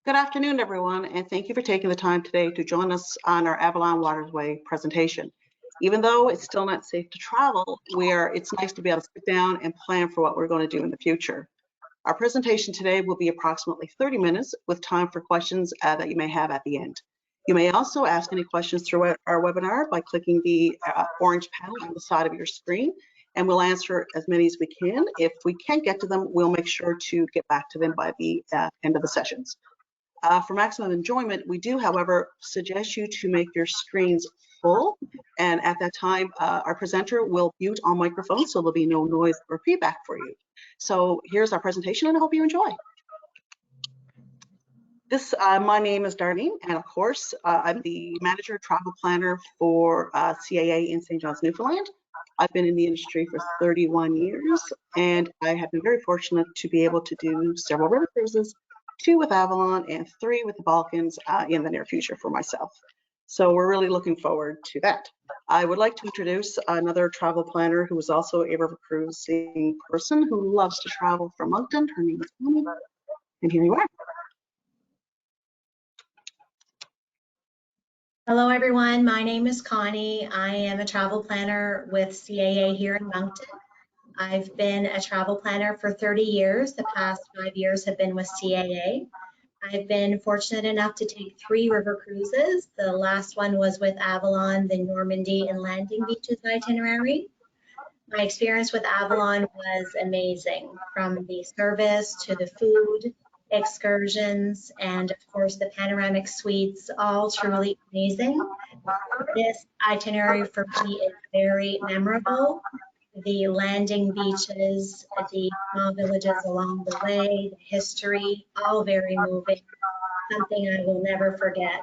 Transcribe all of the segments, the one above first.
Good afternoon, everyone, and thank you for taking the time today to join us on our Avalon Waterway presentation. Even though it's still not safe to travel, it's nice to be able to sit down and plan for what we're going to do in the future. Our presentation today will be approximately 30 minutes with time for questions that you may have at the end. You may also ask any questions throughout our webinar by clicking the orange panel on the side of your screen, and we'll answer as many as we can. If we can't get to them, we'll make sure to get back to them by the end of the sessions. For maximum enjoyment, we do, however, suggest you to make your screens full, and at that time, our presenter will mute all microphones so there'll be no noise or feedback for you. So here's our presentation, and I hope you enjoy. My name is Darlene, and of course, I'm the Manager Travel Planner for CAA in St. John's, Newfoundland. I've been in the industry for 31 years, and I have been very fortunate to be able to do several river cruises, 2 with Avalon and 3 with the Balkans in the near future for myself. So we're really looking forward to that. I would like to introduce another travel planner who is also a river cruising person who loves to travel from Moncton. Her name is Connie, and here you are. Hello everyone, my name is Connie. I am a travel planner with CAA here in Moncton. I've been a travel planner for 30 years. The past 5 years have been with CAA. I've been fortunate enough to take 3 river cruises. The last one was with Avalon, the Normandy and Landing Beaches itinerary. My experience with Avalon was amazing, from the service to the food, excursions, and of course the panoramic suites, all truly amazing. This itinerary for me is very memorable. The landing beaches, the small villages along the way, the history, all very moving, something I will never forget.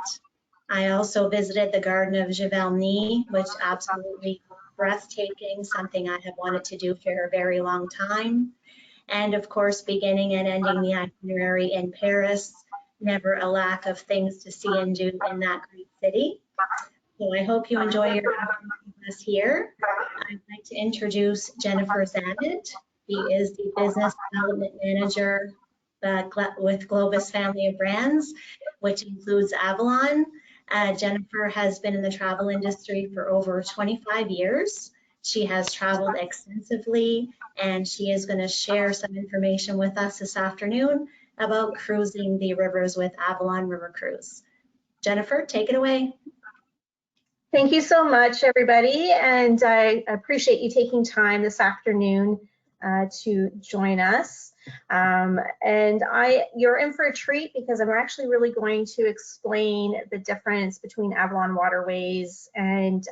I also visited the Garden of Giverny, which absolutely breathtaking, something I have wanted to do for a very long time. And of course, beginning and ending the itinerary in Paris, never a lack of things to see and do in that great city. So I hope you enjoy your afternoon with us here. I'd like to introduce Jennifer Zammit. She is the Business Development Manager with Globus Family of Brands, which includes Avalon. Jennifer has been in the travel industry for over 25 years. She has traveled extensively, and she is going to share some information with us this afternoon about cruising the rivers with Avalon River Cruise. Jennifer, take it away. Thank you so much, everybody, and I appreciate you taking time this afternoon to join us. You're in for a treat because I'm actually really going to explain the difference between Avalon Waterways and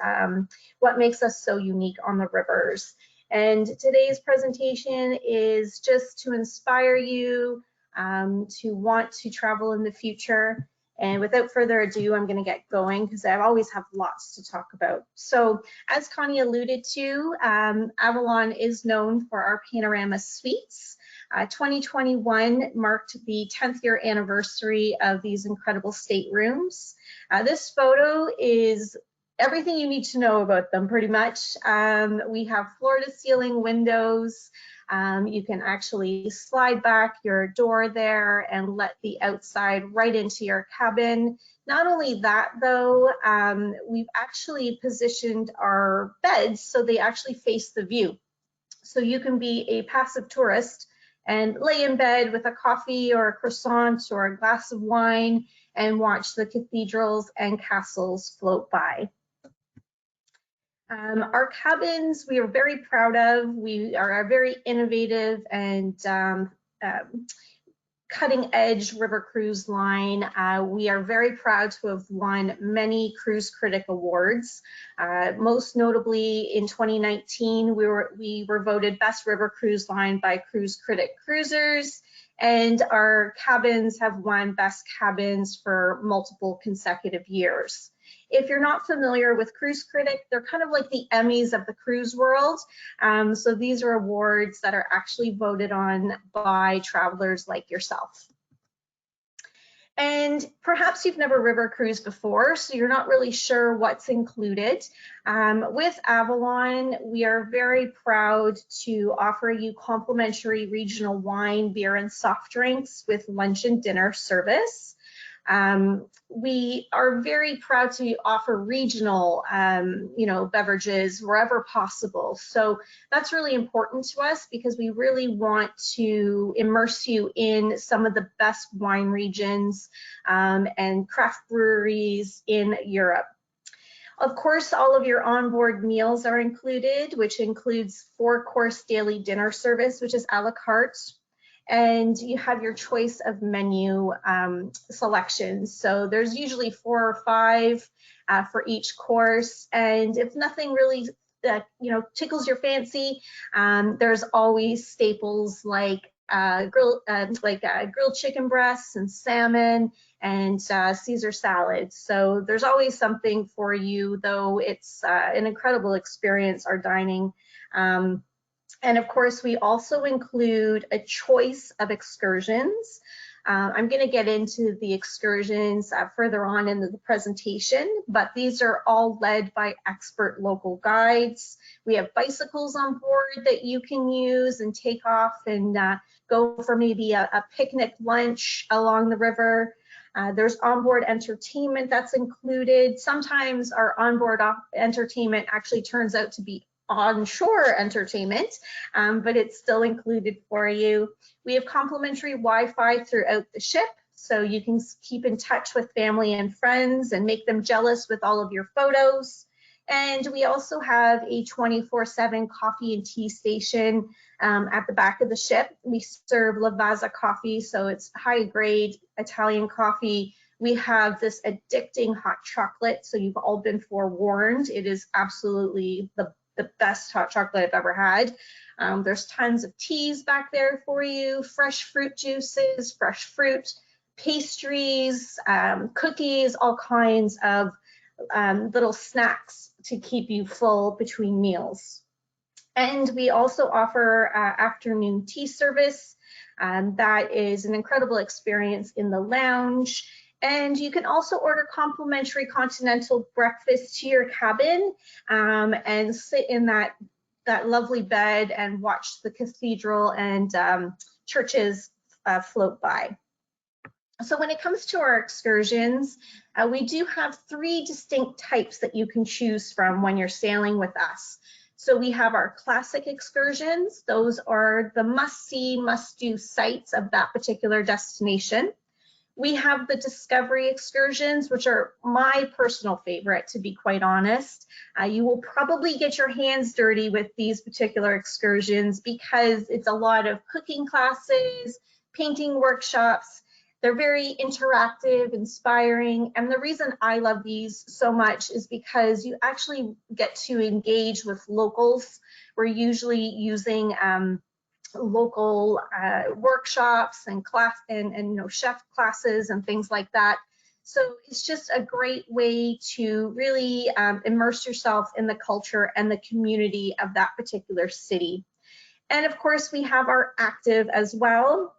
what makes us so unique on the rivers. And today's presentation is just to inspire you to want to travel in the future. And without further ado, I'm going to get going because I always have lots to talk about. So as Connie alluded to, Avalon is known for our panorama suites. 2021 marked the 10th year anniversary of these incredible staterooms. This photo is everything you need to know about them, pretty much. We have floor-to-ceiling windows. You can actually slide back your door there and let the outside right into your cabin. Not only that, though, we've actually positioned our beds so they actually face the view. So you can be a passive tourist and lay in bed with a coffee or a croissant or a glass of wine and watch the cathedrals and castles float by. Our cabins, we are very proud of. We are a very innovative and cutting edge river cruise line. We are very proud to have won many Cruise Critic Awards. Most notably in 2019, we were voted Best River Cruise Line by Cruise Critic Cruisers, and our cabins have won Best Cabins for multiple consecutive years. If you're not familiar with Cruise Critic, they're kind of like the Emmys of the cruise world. So these are awards that are actually voted on by travelers like yourself. And perhaps you've never river cruised before, so you're not really sure what's included. With Avalon, we are very proud to offer you complimentary regional wine, beer, and soft drinks with lunch and dinner service. We are very proud to offer regional, beverages wherever possible. So that's really important to us because we really want to immerse you in some of the best wine regions and craft breweries in Europe. Of course, all of your onboard meals are included, which includes 4-course daily dinner service, which is a la carte. And you have your choice of menu selections. So there's usually 4 or 5 for each course. And if nothing really tickles your fancy, there's always staples like grilled chicken breasts and salmon and Caesar salads. So there's always something for you, though it's an incredible experience, our dining. And of course, we also include a choice of excursions. I'm going to get into the excursions further on in the presentation, but these are all led by expert local guides. We have bicycles on board that you can use and take off and go for maybe a picnic lunch along the river. There's onboard entertainment that's included. Sometimes our onboard entertainment actually turns out to be onshore entertainment, but it's still included for you. We have complimentary Wi-Fi throughout the ship, so you can keep in touch with family and friends and make them jealous with all of your photos. And we also have a 24/7 coffee and tea station at the back of the ship. We serve Lavazza coffee, so it's high-grade Italian coffee. We have this addicting hot chocolate, so you've all been forewarned. It is absolutely the best hot chocolate I've ever had. There's tons of teas back there for you, fresh fruit juices, fresh fruit, pastries, cookies, all kinds of little snacks to keep you full between meals. And we also offer afternoon tea service. That is an incredible experience in the lounge. And you can also order complimentary continental breakfast to your cabin and sit in that lovely bed and watch the cathedral and churches float by. So when it comes to our excursions, we do have 3 distinct types that you can choose from when you're sailing with us. So we have our classic excursions. Those are the must-see, must-do sites of that particular destination. We have the discovery excursions, which are my personal favorite, to be quite honest. You will probably get your hands dirty with these particular excursions because it's a lot of cooking classes, painting workshops. They're very interactive, inspiring, and the reason I love these so much is because you actually get to engage with locals. We're usually using local workshops and chef classes and things like that. So it's just a great way to really immerse yourself in the culture and the community of that particular city. And of course, we have our active as well.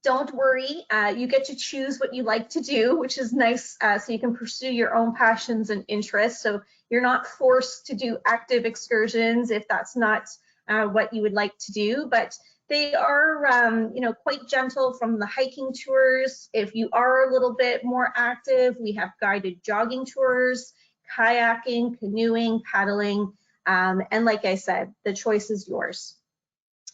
Don't worry, you get to choose what you like to do, which is nice, so you can pursue your own passions and interests. So you're not forced to do active excursions if that's not what you would like to do, but they are quite gentle from the hiking tours. If you are a little bit more active, we have guided jogging tours, kayaking, canoeing, paddling, and like I said, the choice is yours.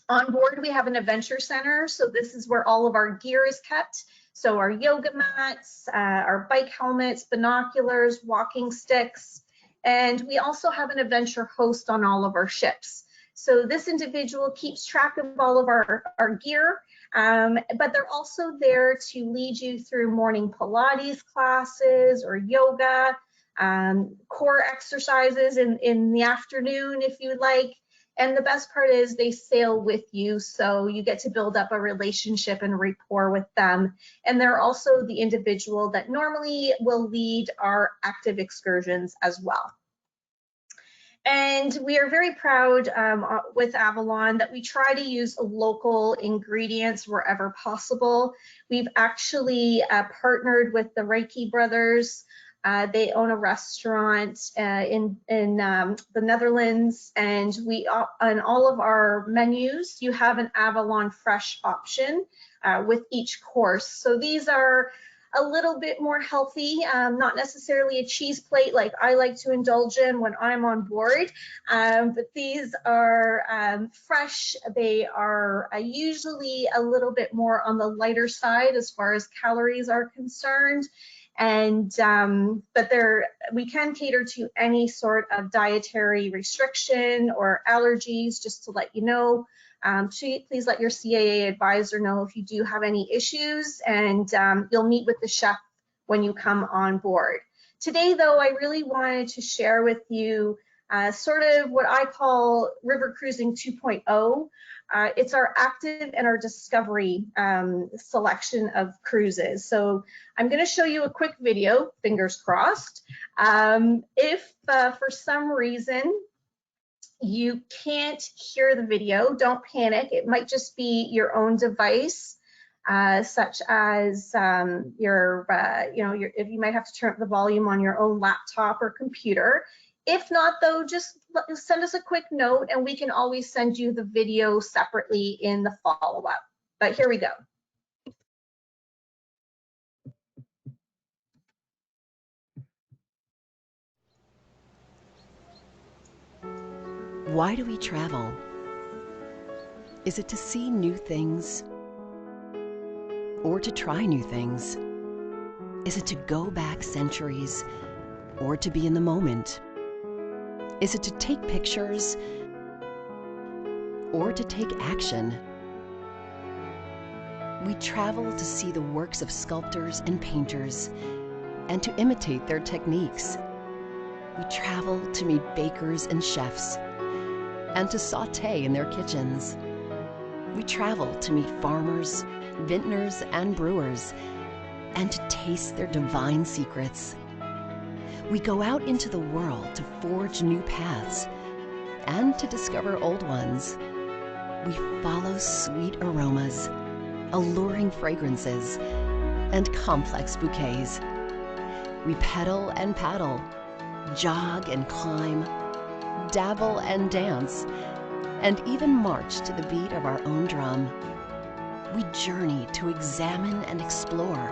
On board, we have an adventure center. So this is where all of our gear is kept. So our yoga mats, our bike helmets, binoculars, walking sticks, and we also have an adventure host on all of our ships. So this individual keeps track of all of our gear, but they're also there to lead you through morning Pilates classes or yoga, core exercises in the afternoon if you'd like. And the best part is they sail with you, so you get to build up a relationship and rapport with them. And they're also the individual that normally will lead our active excursions as well. And we are very proud with Avalon that we try to use local ingredients wherever possible. We've actually partnered with the Reiki brothers. They own a restaurant in the Netherlands, and on all of our menus, you have an Avalon Fresh option. with each course. So these are a little bit more healthy, not necessarily a cheese plate like I like to indulge in when I'm on board, but these are fresh. They are usually a little bit more on the lighter side as far as calories are concerned. And but we can cater to any sort of dietary restriction or allergies, just to let you know. Please let your CAA advisor know if you do have any issues, and you'll meet with the chef when you come on board. Today, though, I really wanted to share with you sort of what I call River Cruising 2.0. It's our active and our discovery selection of cruises. So I'm going to show you a quick video, fingers crossed. If for some reason you can't hear the video, don't panic. It might just be your own device, such as if you might have to turn up the volume on your own laptop or computer. If not, though, just send us a quick note and we can always send you the video separately in the follow-up. But here we go. Why do we travel? Is it to see new things? Or to try new things? Is it to go back centuries? Or to be in the moment? Is it to take pictures? Or to take action? We travel to see the works of sculptors and painters and to imitate their techniques. We travel to meet bakers and chefs and to saute in their kitchens. We travel to meet farmers, vintners, and brewers, and to taste their divine secrets. We go out into the world to forge new paths and to discover old ones. We follow sweet aromas, alluring fragrances, and complex bouquets. We pedal and paddle, jog and climb, dabble and dance, and even march to the beat of our own drum. We journey to examine and explore,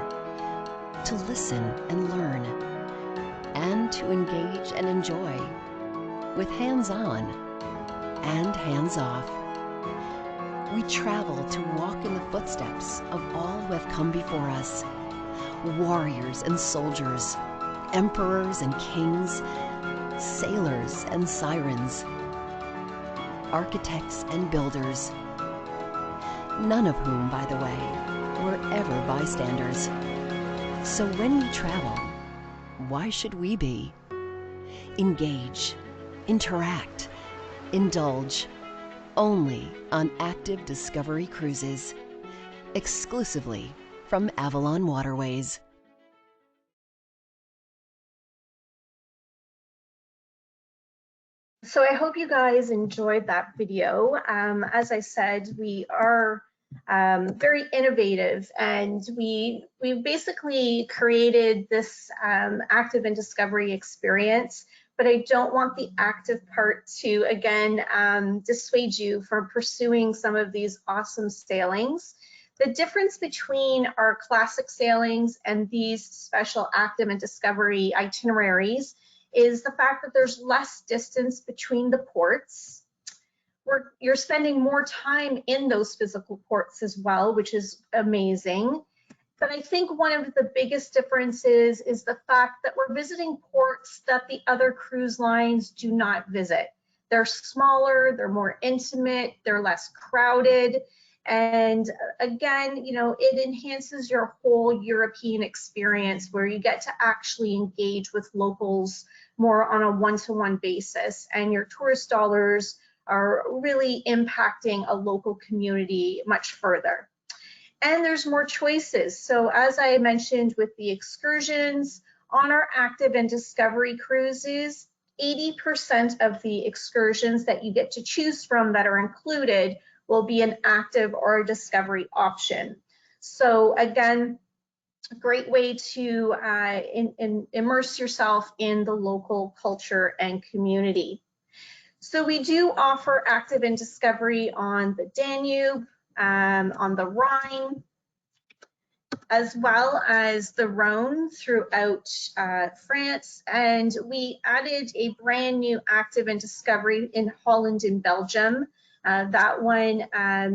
to listen and learn, and to engage and enjoy, with hands-on and hands-off. We travel to walk in the footsteps of all who have come before us, warriors and soldiers, emperors and kings, sailors and sirens, architects and builders, none of whom, by the way, were ever bystanders. So when we travel, why should we be? Engage, interact, indulge, only on Active Discovery Cruises, exclusively from Avalon Waterways. So I hope you guys enjoyed that video. As I said, we are very innovative, and we've basically created this active and discovery experience, but I don't want the active part to, again, dissuade you from pursuing some of these awesome sailings. The difference between our classic sailings and these special active and discovery itineraries is the fact that there's less distance between the ports. You're spending more time in those physical ports as well, which is amazing. But I think one of the biggest differences is the fact that we're visiting ports that the other cruise lines do not visit. They're smaller, they're more intimate, they're less crowded. And again, you know, it enhances your whole European experience, where you get to actually engage with locals more on a one-to-one basis, and your tourist dollars are really impacting a local community much further. And there's more choices. So as I mentioned with the excursions, on our active and discovery cruises, 80% of the excursions that you get to choose from that are included will be an active or a discovery option. So again, a great way to immerse yourself in the local culture and community. So we do offer active and discovery on the Danube, on the Rhine, as well as the Rhone throughout France. And we added a brand new active and discovery in Holland and Belgium. That one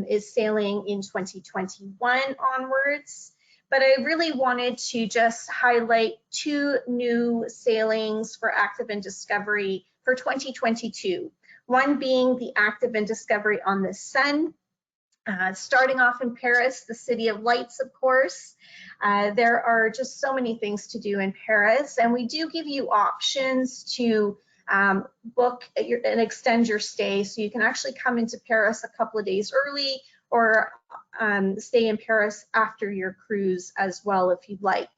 is sailing in 2021 onwards. But I really wanted to just highlight 2 new sailings for active and discovery for 2022. One being the active and discovery on the Seine. Starting off in Paris, the City of Lights, of course. There are just so many things to do in Paris, and we do give you options to book and extend your stay. So you can actually come into Paris a couple of days early, or stay in Paris after your cruise as well if you'd like.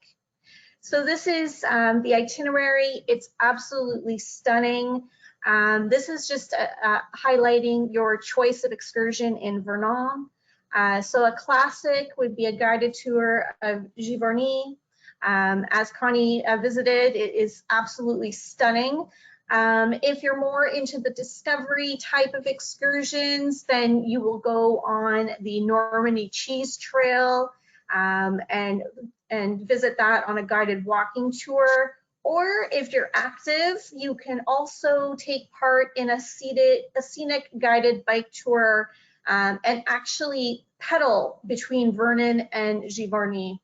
So this is the itinerary. It's absolutely stunning. This is just highlighting your choice of excursion in Vernon. So a classic would be a guided tour of Giverny. As Connie visited, it is absolutely stunning. If you're more into the discovery type of excursions, then you will go on the Normandy Cheese Trail and visit that on a guided walking tour. Or if you're active, you can also take part in a scenic guided bike tour and actually pedal between Vernon and Giverny.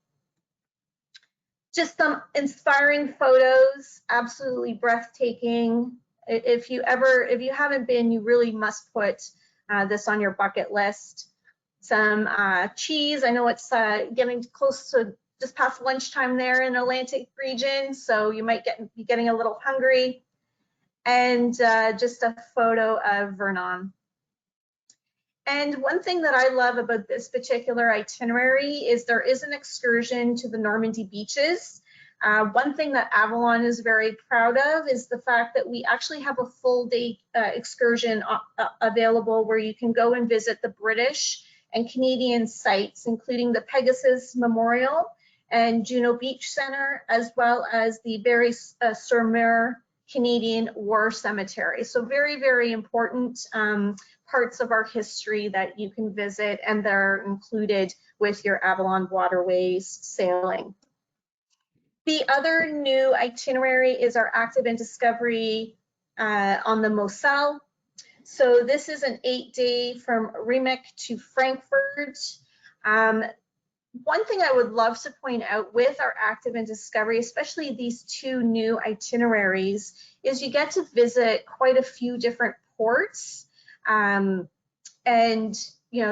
Just some inspiring photos, absolutely breathtaking. If you haven't been, you really must put this on your bucket list. Some cheese. I know it's getting close to just past lunchtime there in Atlantic region, so you might be getting a little hungry. And just a photo of Vernon. And one thing that I love about this particular itinerary is there is an excursion to the Normandy beaches. One thing that Avalon is very proud of is the fact that we actually have a full day excursion available where you can go and visit the British and Canadian sites, including the Pegasus Memorial and Juno Beach Center, as well as the Berry-sur-Mer Canadian War Cemetery. So very, very important parts of our history that you can visit, and they're included with your Avalon Waterways sailing. The other new itinerary is our active and discovery on the Moselle. So this is an 8-day from Riemek to Frankfurt. One thing I would love to point out with our active and discovery, especially these 2 new itineraries, is you get to visit quite a few different ports. And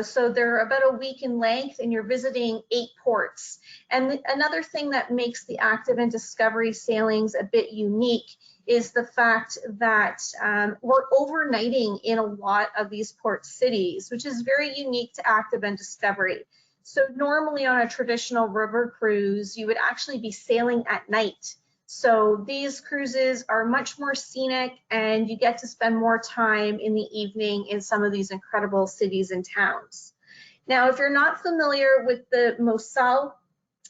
so they're about a week in length, and you're visiting 8 ports. And another thing that makes the active and discovery sailings a bit unique is the fact that we're overnighting in a lot of these port cities, which is very unique to active and discovery. So normally on a traditional river cruise, you would actually be sailing at night. So these cruises are much more scenic, and you get to spend more time in the evening in some of these incredible cities and towns. Now, if you're not familiar with the Moselle,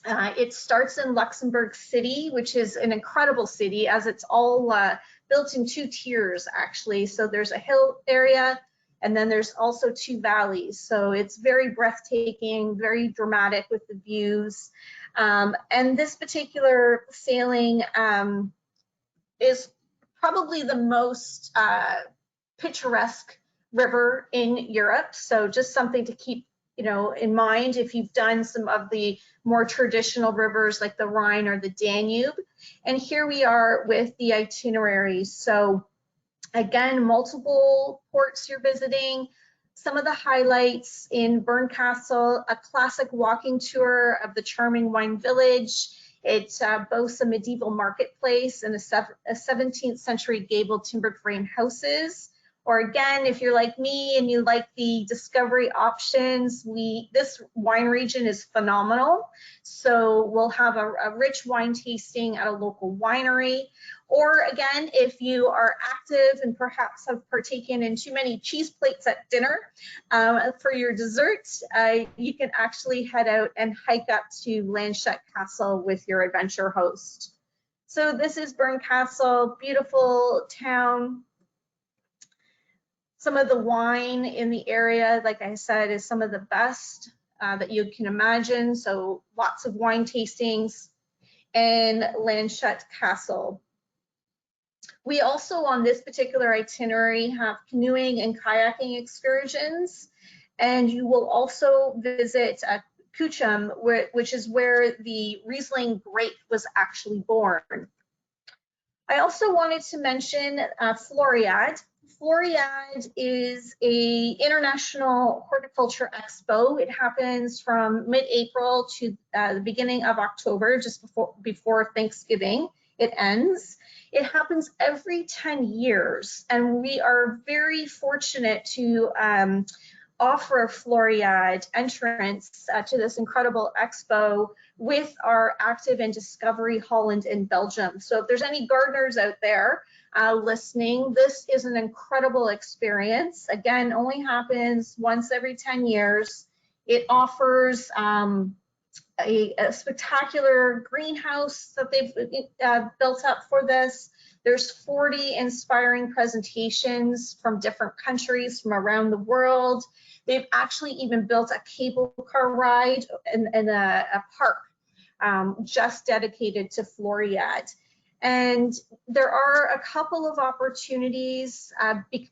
it starts in Luxembourg City, which is an incredible city, as it's all built in 2 tiers actually. So there's a hill area, and then there's also 2 valleys. So it's very breathtaking, very dramatic with the views. And this particular sailing is probably the most picturesque river in Europe. So just something to keep in mind if you've done some of the more traditional rivers like the Rhine or the Danube. And here we are with the itinerary. So again, multiple ports you're visiting. Some of the highlights in Bernkastel, a classic walking tour of the charming wine village. It boasts a medieval marketplace and a 17th century gabled timbered frame houses. Or again, if you're like me and you like the discovery options, this wine region is phenomenal. So we'll have a rich wine tasting at a local winery. Or again, if you are active and perhaps have partaken in too many cheese plates at dinner for your dessert, you can actually head out and hike up to Landshut Castle with your adventure host. So this is Bernkastel, beautiful town. Some of the wine in the area, like I said, is some of the best. that you can imagine. So lots of wine tastings and Landshut Castle. We also, on this particular itinerary, have canoeing and kayaking excursions, and you will also visit Kuchum, which is where the Riesling grape was actually born. I also wanted to mention Floriade. Floriade is an international horticulture expo. It happens from mid-April to the beginning of October, just before Thanksgiving. It ends. It happens every 10 years, and we are very fortunate to offer Floriade entrance to this incredible expo with our Active and Discovery Holland and Belgium. So if there's any gardeners out there listening, this is an incredible experience. Again, only happens once every 10 years. It offers a spectacular greenhouse that they've built up for this. There's 40 inspiring presentations from different countries from around the world. They've actually even built a cable car ride in a park just dedicated to Floriade. And there are a couple of opportunities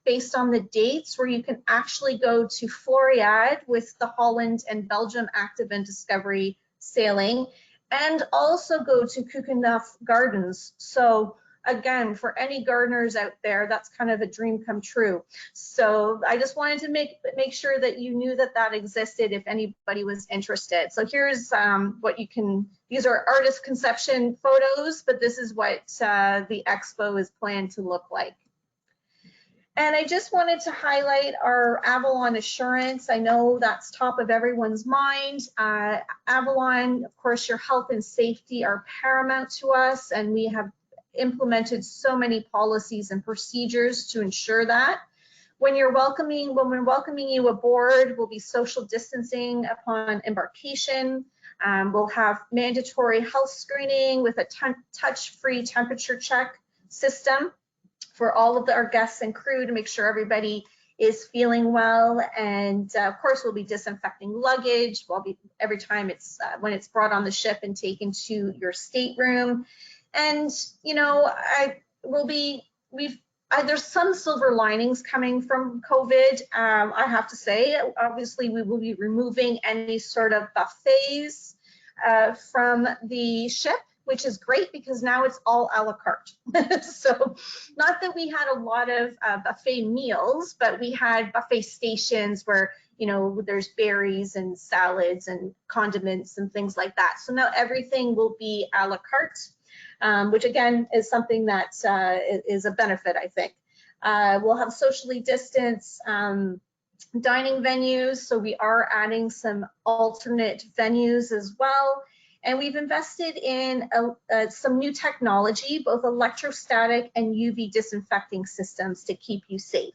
based on the dates where you can actually go to Floriade with the Holland and Belgium Active and Discovery sailing, and also go to Keukenhof Gardens. So again, for any gardeners out there, that's kind of a dream come true. So I just wanted to make sure that you knew that that existed if anybody was interested. So here's what you can, these are artist conception photos, but this is what the expo is planned to look like. And I just wanted to highlight our Avalon Assurance. I know that's top of everyone's mind. Avalon, of course, your health and safety are paramount to us, and we have implemented so many policies and procedures to ensure that. When we're welcoming you aboard, we'll be social distancing upon embarkation. We'll have mandatory health screening with a touch-free temperature check system for all of our guests and crew to make sure everybody is feeling well. And of course, we'll be disinfecting luggage every time when it's brought on the ship and taken to your stateroom. And you know, there's some silver linings coming from COVID. I have to say, obviously, we will be removing any sort of buffets from the ship, which is great because now it's all a la carte. So not that we had a lot of buffet meals, but we had buffet stations where, you know, there's berries and salads and condiments and things like that. So now everything will be a la carte, which again is something that is a benefit, I think. We'll have socially distanced dining venues, so we are adding some alternate venues as well. And we've invested in some new technology, both electrostatic and UV disinfecting systems to keep you safe.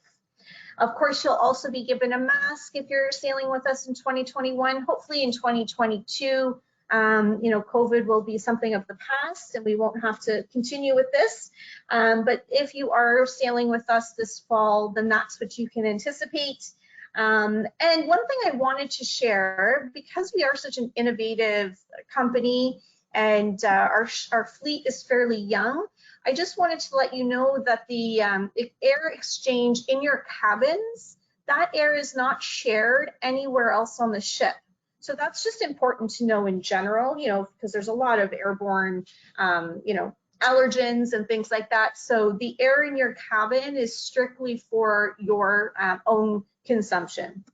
Of course, you'll also be given a mask if you're sailing with us in 2021. Hopefully in 2022, you know, COVID will be something of the past and we won't have to continue with this. But if you are sailing with us this fall, then that's what you can anticipate. And one thing I wanted to share, because we are such an innovative company and our fleet is fairly young, I just wanted to let you know that the air exchange in your cabins, that air is not shared anywhere else on the ship. So that's just important to know in general, you know, because there's a lot of airborne, you know, allergens and things like that. So the air in your cabin is strictly for your own consumption.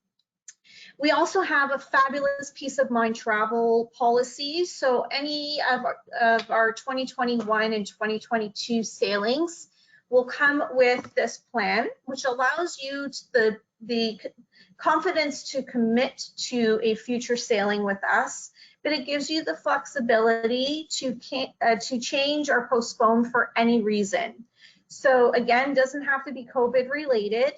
We also have a fabulous peace of mind travel policy. So any of our 2021 and 2022 sailings will come with this plan, which allows you the confidence to commit to a future sailing with us, but it gives you the flexibility to change or postpone for any reason. So again, doesn't have to be COVID related.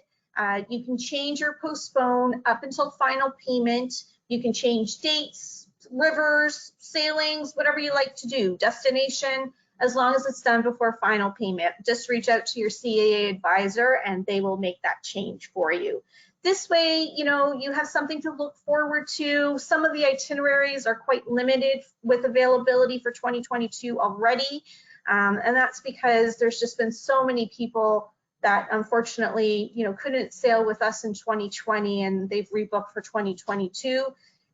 You can change or postpone up until final payment. You can change dates, rivers, sailings, whatever you like to do, destination, as long as it's done before final payment. Just reach out to your CAA advisor and they will make that change for you. This way, you know, you have something to look forward to. Some of the itineraries are quite limited with availability for 2022 already. And that's because there's just been so many people that unfortunately, you know, couldn't sail with us in 2020 and they've rebooked for 2022.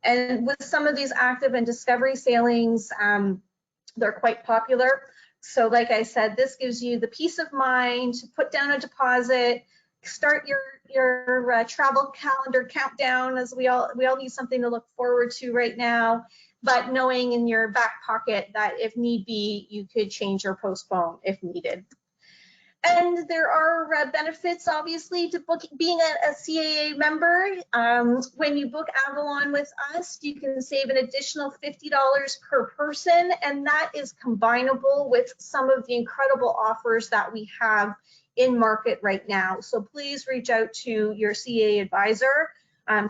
And with some of these active and discovery sailings, they're quite popular. So like I said, this gives you the peace of mind to put down a deposit, start your travel calendar countdown, as we all need something to look forward to right now, but knowing in your back pocket that if need be, you could change or postpone if needed. And there are benefits, obviously, to being a CAA member. When you book Avalon with us, you can save an additional $50 per person, and that is combinable with some of the incredible offers that we have in market right now. So please reach out to your CAA advisor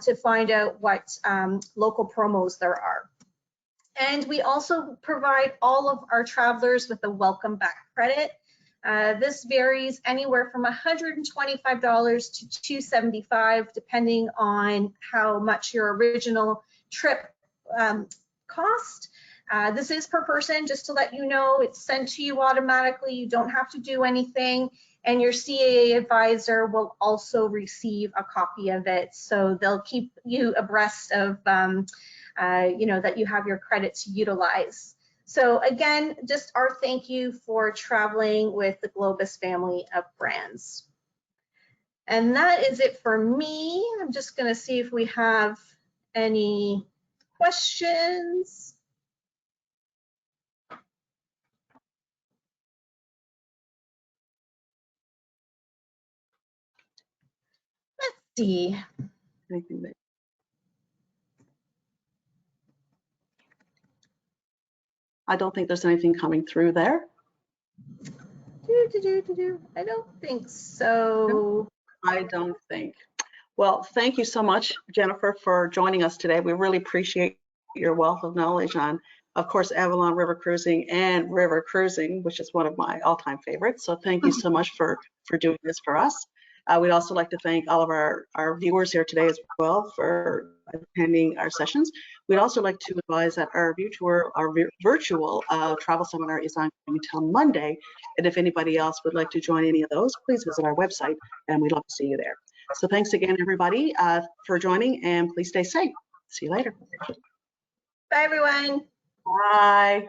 to find out what local promos there are. And we also provide all of our travelers with a welcome back credit. This varies anywhere from $125 to $275, depending on how much your original trip cost. This is per person, just to let you know. It's sent to you automatically. You don't have to do anything. And your CAA advisor will also receive a copy of it. So they'll keep you abreast of, you know, that you have your credit to utilize. So again, just our thank you for traveling with the Globus family of brands. And that is it for me. I'm just going to see if we have any questions. Let's see. Anything that I don't think there's anything coming through there. I don't think so. I don't think. Well, thank you so much, Jennifer, for joining us today. We really appreciate your wealth of knowledge on, of course, Avalon River Cruising and River Cruising, which is one of my all-time favorites. So thank you so much for doing this for us. We'd also like to thank all of our viewers here today as well for attending our sessions. We'd also like to advise that our virtual travel seminar is on until Monday. And if anybody else would like to join any of those, please visit our website and we'd love to see you there. So thanks again, everybody, for joining, and please stay safe. See you later. Bye, everyone. Bye.